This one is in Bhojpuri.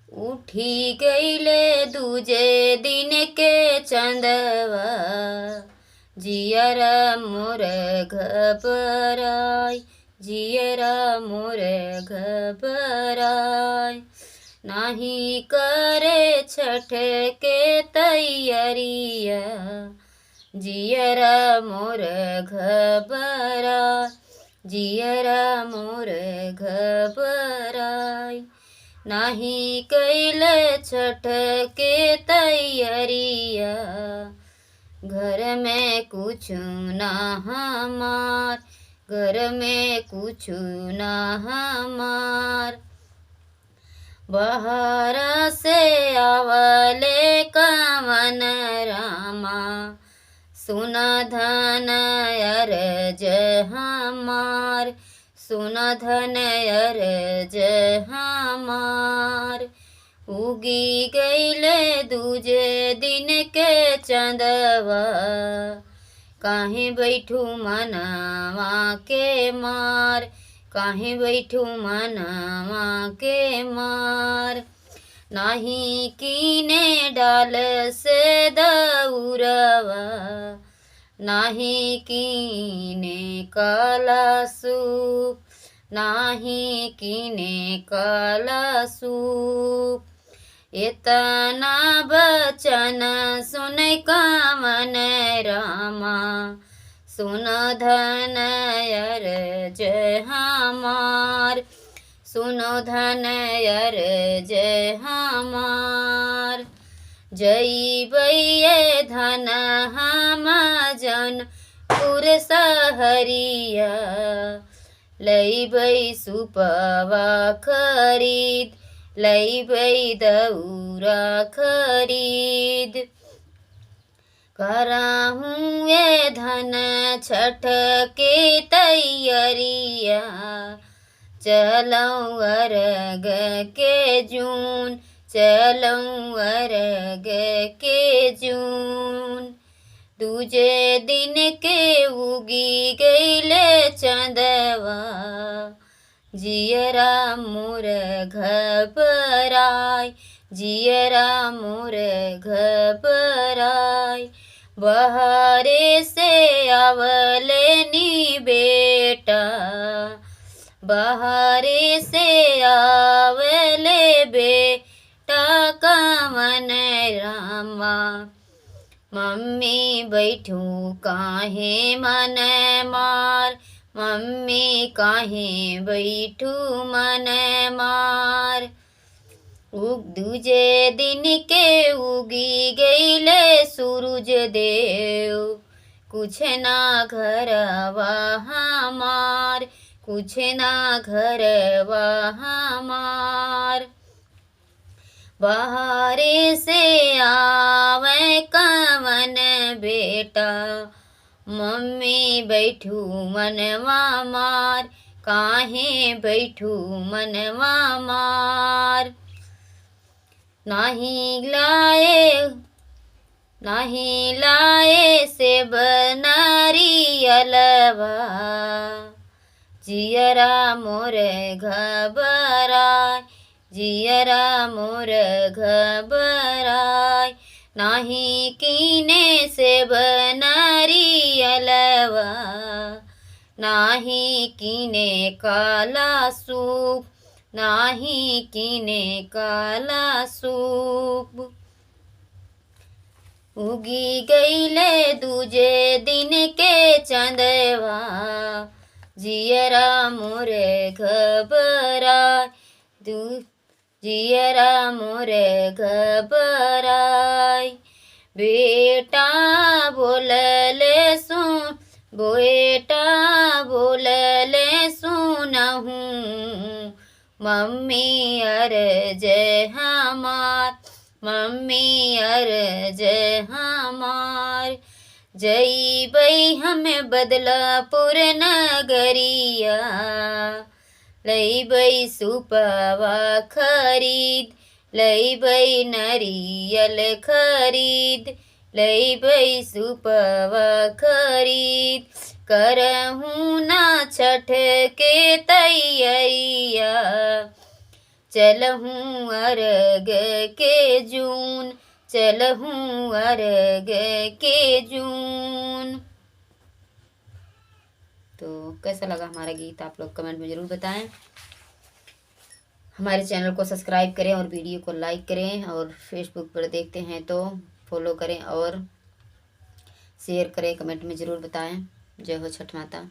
उठी गईले दूजे दिन के चंदवा, जियरा मोर घबराय, जियरा मोर घबराय। नाही करे छठ के तैयारिया, जियरा मोर घबराय, जियरा मोर घबराय। नाही कैले छठ के तैयारिया, घर में कुछ ना हमार, घर में कुछ ना हमार। बाहर से आवले कवन रामा, सुन धन अर्ज हमार, सुन धन अर्ज हमार। उगी गईले दूजे दिन के चंदवा, काहे बैठू मनवा के मार, काहे बैठू मनवा के मार। नाही कीने डाल से दौरवा, नाही कीने काला सूप, नाही कीने काला सूप। इतना बचन सुन कवन रामा, सुन धन अर्ज हमार, सुनो धन अर्ज हमार। जइबैये धन हम जनपुर सहरिया, लइबै सुपवा खरीद, लइबै दौरा खरीद। कराहूँ ये धन छठ के तैयारिया, चलऊँ अर्घ के जून, चलऊँ अर्घ के जून। दूजे दिन के उगी गईले चंदवा, जियरा मोर घबराय, जियरा मोर घबराय। बहरे से आवले नी बेटा, बहरे से आवले बेटा कवन रामा। मम्मी बैठू काहे मन मार, मम्मी काहे बैठू मन मार। दूजे दिन के उगी गईले सूरज देव, कुछ ना घरवा हमार, कुछ ना घरवा हमार। बाहरे से आवे कवन बेटा, मम्मी बैठू मनवा मार, काहे बैठू मनवा मार। नाही लाए, नाही लाए सेब नारियलवा, जियरा मोर घबराय, जियरा मोर घबराय। नाही कीने सेब नारियलवा, नाही कीने काला सूप, नाही कीने काला सूप। उगी गईले दूजे दिन के चंदवा, जियरा मोर घबराय, जियरा मोर घबराय। बेटा बोलले सुन, बेटा बोलले सुनहूँ, मम्मी अर्ज हमार, मम्मी अर्ज हमार। जइबै हम बदलापुर नगरिया, लइबै सुपवा खरीद, लइबै नरियल खरीद, लइबै सुपवा खरीद। करहूँ ना छठ के तैयारिया, चलहूँ अर्घ के जून, चलहूँ अर्घ के जून। तो कैसा लगा हमारा गीत आप लोग कमेंट में ज़रूर बताएं। हमारे चैनल को सब्सक्राइब करें और वीडियो को लाइक करें, और फेसबुक पर देखते हैं तो फॉलो करें और शेयर करें, कमेंट में ज़रूर बताएं। जय हो छठ माता।